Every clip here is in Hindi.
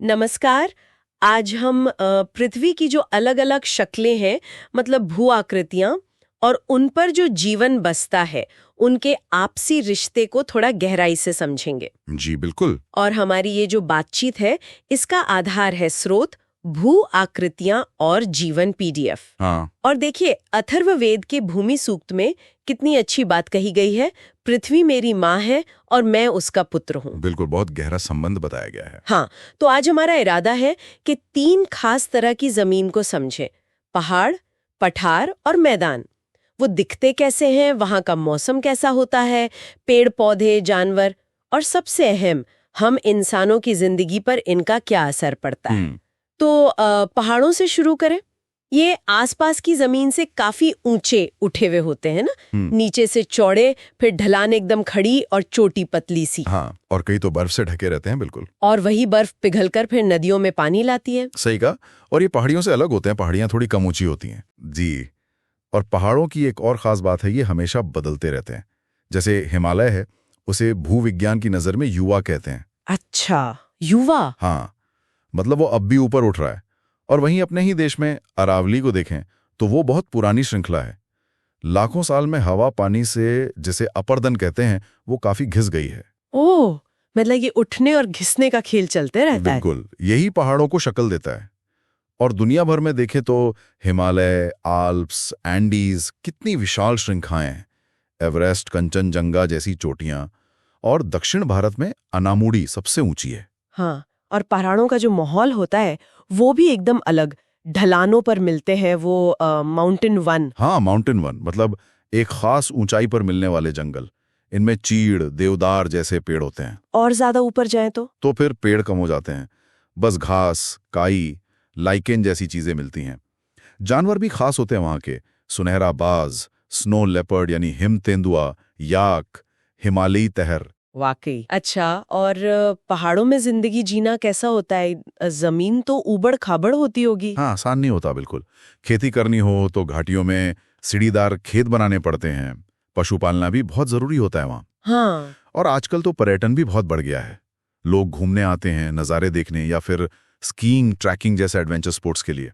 नमस्कार। आज हम पृथ्वी की जो अलग अलग शक्लें हैं, मतलब भू आकृतियां, और उन पर जो जीवन बसता है, उनके आपसी रिश्ते को थोड़ा गहराई से समझेंगे। जी बिल्कुल। और हमारी ये जो बातचीत है, इसका आधार है स्रोत, भू आकृतियां और जीवन पीडीएफ। हाँ। और देखिए, अथर्ववेद के भूमि सूक्त में कितनी अच्छी बात कही गई है। पृथ्वी मेरी माँ है और मैं उसका पुत्र हूँ। बिल्कुल, बहुत गहरा संबंध बताया गया है। हाँ, तो आज हमारा इरादा है कि 3 खास तरह की जमीन को समझें। पहाड़, पठार और मैदान। वो दिखते कैसे हैं, वहाँ का मौसम कैसा होता है, पेड़ पौधे, जानवर, और सबसे अहम, हम इंसानों की जिंदगी पर इनका क्या असर पड़ता है। तो पहाड़ों से शुरू करें। ये आसपास की जमीन से काफी ऊंचे उठे हुए होते हैं ना, नीचे से चौड़े, फिर ढलान एकदम खड़ी और चोटी पतली सी। हाँ, और कई तो बर्फ से ढके रहते हैं। बिल्कुल। और वही बर्फ पिघलकर फिर नदियों में पानी लाती है। सही कहा। और ये पहाड़ियों से अलग होते हैं, पहाड़ियां थोड़ी कम ऊंची होती हैं। जी। और पहाड़ों की एक और खास बात है, ये हमेशा बदलते रहते हैं। जैसे हिमालय है, उसे भूविज्ञान की नजर में युवा कहते हैं। अच्छा, युवा। हाँ, मतलब वो अब भी ऊपर उठ रहा है। और वहीं अपने ही देश में अरावली को देखें तो वो बहुत पुरानी श्रृंखला है। लाखों साल में हवा पानी से, जिसे अपर्दन कहते हैं, वो काफी घिस गई है। ओह, मतलब ये उठने और घिसने का खेल चलते रहता है। बिल्कुल, यही पहाड़ों को शक्ल देता है। और दुनिया भर में देखें तो हिमालय, आल्प्स, एंडीज, कितनी विशाल श्रृंखलाएं हैं। एवरेस्ट, कंचनजंगा जैसी चोटियां। और दक्षिण भारत में अनामुड़ी सबसे ऊंची है। हाँ, और पहाड़ों का जो माहौल होता है वो भी एकदम अलग। ढलानों पर मिलते हैं वो माउंटेन वन। हाँ, माउंटेन वन मतलब एक खास ऊंचाई पर मिलने वाले जंगल। इनमें चीड़, देवदार जैसे पेड़ होते हैं। और ज्यादा ऊपर जाएं तो फिर पेड़ कम हो जाते हैं। बस घास, काई, लाइकेन जैसी चीजें मिलती हैं। जानवर भी खास होते हैं वहां के। सुनहरा बाज, स्नो लेपर्ड यानी हिम तेंदुआ, याक, हिमालयी तहर। वाकई। अच्छा, और पहाड़ों में जिंदगी जीना कैसा होता है? जमीन तो ऊबड़ खाबड़ होती होगी। हाँ, आसान नहीं होता। बिल्कुल। खेती करनी हो तो घाटियों में सीढ़ीदार खेत बनाने पड़ते हैं। पशु पालना भी बहुत जरूरी होता है वहाँ। हाँ। और आजकल तो पर्यटन भी बहुत बढ़ गया है। लोग घूमने आते हैं, नज़ारे देखने, या फिर स्कीइंग, ट्रैकिंग जैसे एडवेंचर स्पोर्ट्स के लिए।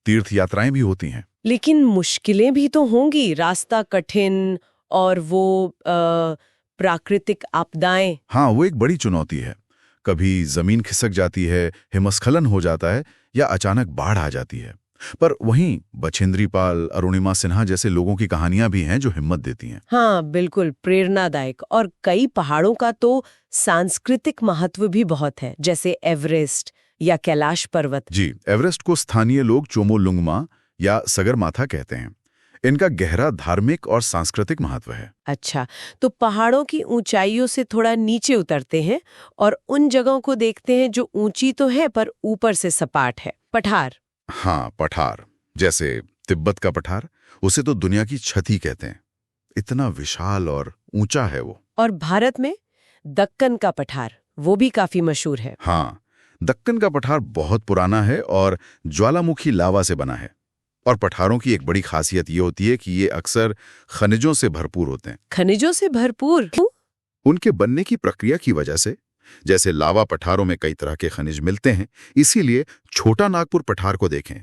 तीर्थ यात्राएं भी होती हैं। लेकिन मुश्किलें भी तो होंगी, रास्ता कठिन, और वो प्राकृतिक आपदाएं। हाँ, वो एक बड़ी चुनौती है। कभी जमीन खिसक जाती है, हिमस्खलन हो जाता है, या अचानक बाढ़ आ जाती है। पर वहीं बछेंद्री पाल, अरुणिमा सिन्हा जैसे लोगों की कहानियां भी हैं जो हिम्मत देती हैं। हाँ, बिल्कुल प्रेरणादायक। और कई पहाड़ों का तो सांस्कृतिक महत्व भी बहुत है, जैसे एवरेस्ट या कैलाश पर्वत। जी, एवरेस्ट को स्थानीय लोग चोमोलुंगमा या सगरमाथा कहते हैं। इनका गहरा धार्मिक और सांस्कृतिक महत्व है। अच्छा, तो पहाड़ों की ऊंचाइयों से थोड़ा नीचे उतरते हैं और उन जगहों को देखते हैं जो ऊंची तो है पर ऊपर से सपाट है। पठार। हाँ, पठार, जैसे तिब्बत का पठार, उसे तो दुनिया की छती कहते हैं। इतना विशाल और ऊंचा है वो। और भारत में दक्कन का पठार, वो भी काफी मशहूर है। हाँ, दक्कन का पठार बहुत पुराना है और ज्वालामुखी लावा से बना है। और पठारों की एक बड़ी खासियत ये होती है कि ये अक्सर खनिजों से भरपूर होते हैं। खनिजों से भरपूर? उनके बनने की प्रक्रिया की वजह से। जैसे लावा पठारों में कई तरह के खनिज मिलते हैं, इसीलिए छोटा नागपुर पठार को देखें,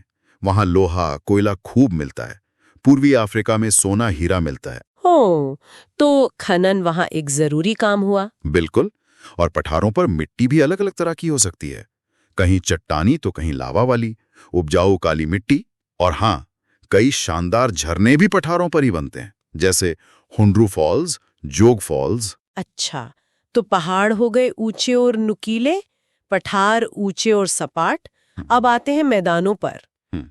वहां लोहा, कोयला खूब मिलता है। पूर्वी अफ्रीका में सोना, हीरा मिलता है। हो, तो खनन वहां एक जरूरी काम हुआ। बिल्कुल। और पठारों पर मिट्टी भी अलग अलग तरह की हो सकती है। कहीं चट्टानी तो कहीं लावा वाली, उपजाऊ काली मिट्टी। और हाँ, कई शानदार झरने भी पठारों पर ही बनते हैं, जैसे हुंड्रू फॉल्स, जोग फॉल्स। अच्छा, तो पहाड़ हो गए ऊंचे और नुकीले, पठार ऊंचे और सपाट। अब आते हैं मैदानों पर।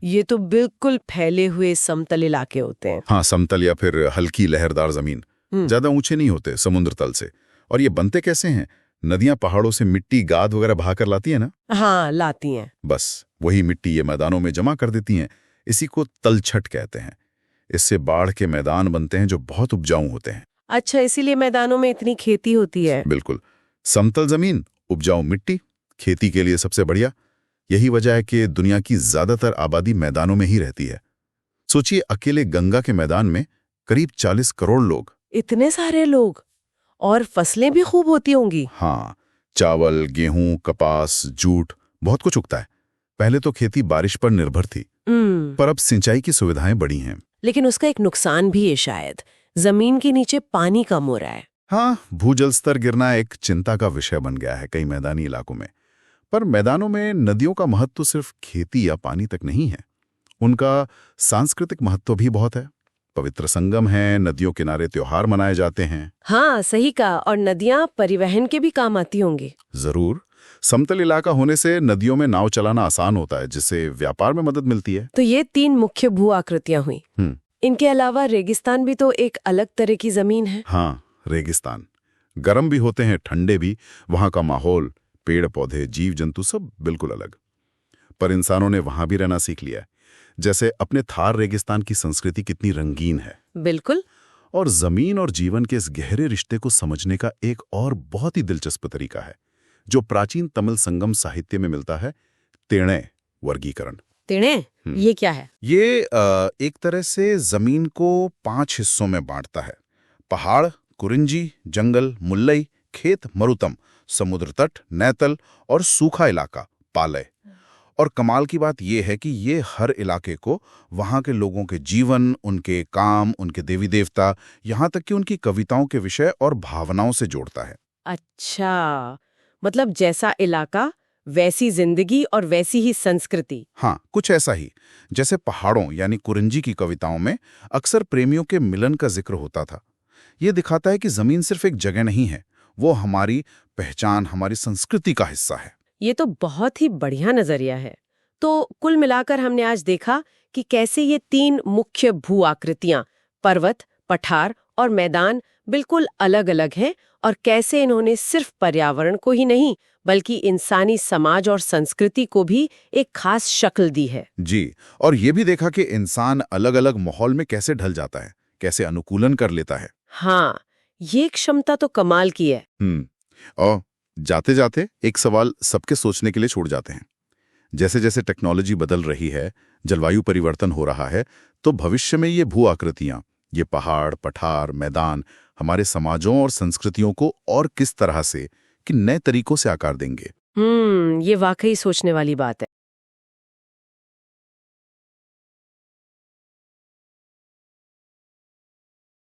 ये तो बिल्कुल फैले हुए समतल इलाके होते हैं। हाँ, समतल या फिर हल्की लहरदार जमीन। ज्यादा ऊंचे नहीं होते समुद्र तल से। और ये बनते कैसे हैं? नदियां पहाड़ों से मिट्टी, गाद वगैरह बहाकर लाती है ना। हाँ, लाती हैं। बस वही मिट्टी ये मैदानों में जमा कर देती हैं। इसी को तलछट कहते हैं। इससे बाढ़ के मैदान बनते हैं जो बहुत उपजाऊ होते हैं। अच्छा, इसीलिए मैदानों में इतनी खेती होती है। बिल्कुल। समतल जमीन, उपजाऊ मिट्टी, खेती के लिए सबसे बढ़िया। यही वजह है कि दुनिया की ज्यादातर आबादी मैदानों में ही रहती है। सोचिए, अकेले गंगा के मैदान में करीब 40 करोड़ लोग। इतने सारे लोग! और फसलें भी खूब होती होंगी। हाँ, चावल, गेहूं, कपास, जूट, बहुत कुछ उगता है। पहले तो खेती बारिश पर निर्भर थी, पर अब सिंचाई की सुविधाएं बढ़ी हैं। लेकिन उसका एक नुकसान भी है शायद, जमीन के नीचे पानी कम हो रहा है। हाँ, भूजल स्तर गिरना एक चिंता का विषय बन गया है कई मैदानी इलाकों में। पर मैदानों में नदियों का महत्व सिर्फ खेती या पानी तक नहीं है, उनका सांस्कृतिक महत्व भी बहुत है। पवित्र संगम है, नदियों किनारे त्योहार मनाए जाते हैं। हाँ, सही कहा। और नदियाँ परिवहन के भी काम आती होंगी। जरूर, समतल इलाका होने से नदियों में नाव चलाना आसान होता है, जिससे व्यापार में मदद मिलती है। तो ये 3 मुख्य भू आकृतियां हुई। इनके अलावा रेगिस्तान भी तो एक अलग तरह की जमीन है। हाँ, रेगिस्तान गर्म भी होते हैं, ठंडे भी। वहां का माहौल, पेड़ पौधे, जीव जंतु सब बिल्कुल अलग। पर इंसानों ने वहां भी रहना सीख लिया है। जैसे अपने थार रेगिस्तान की संस्कृति कितनी रंगीन है। बिल्कुल। और जमीन और जीवन के इस गहरे रिश्ते को समझने का एक और बहुत ही दिलचस्प तरीका है जो प्राचीन तमिल संगम साहित्य में मिलता है, तेणे वर्गीकरण। तेणे, ये क्या है? ये एक तरह से जमीन को 5 हिस्सों में बांटता है। पहाड़, कुरिंजी, जंगल, मुल्लई, खेत, मरुतम, समुद्र तट, नैतल और सूखा इलाका, पालय। और कमाल की बात यह है कि ये हर इलाके को वहां के लोगों के जीवन, उनके काम, उनके देवी देवता, यहाँ तक कि उनकी कविताओं के विषय और भावनाओं से जोड़ता है। अच्छा, मतलब जैसा इलाका वैसी जिंदगी और वैसी ही संस्कृति। हाँ, कुछ ऐसा ही। जैसे पहाड़ों यानी कुरिंजी की कविताओं में अक्सर प्रेमियों के मिलन का जिक्र होता था। ये दिखाता है कि जमीन सिर्फ एक जगह नहीं है, वो हमारी पहचान, हमारी संस्कृति का हिस्सा है। ये तो बहुत ही बढ़िया नजरिया है। तो कुल मिलाकर हमने आज देखा कि कैसे ये 3 मुख्य भू आकृतियां, पर्वत, पठार और मैदान, बिल्कुल अलग अलग हैं और कैसे इन्होंने सिर्फ पर्यावरण को ही नहीं बल्कि इंसानी समाज और संस्कृति को भी एक खास शक्ल दी है। जी, और ये भी देखा कि इंसान अलग अलग माहौल में कैसे ढल जाता है, कैसे अनुकूलन कर लेता है। हाँ, ये क्षमता तो कमाल की है। और जाते जाते एक सवाल सबके सोचने के लिए छोड़ जाते हैं। जैसे जैसे टेक्नोलॉजी बदल रही है, जलवायु परिवर्तन हो रहा है, तो भविष्य में ये भू आकृतियां, ये पहाड़, पठार, मैदान हमारे समाजों और संस्कृतियों को और किस तरह से, कि नए तरीकों से आकार देंगे। ये वाकई सोचने वाली बात है।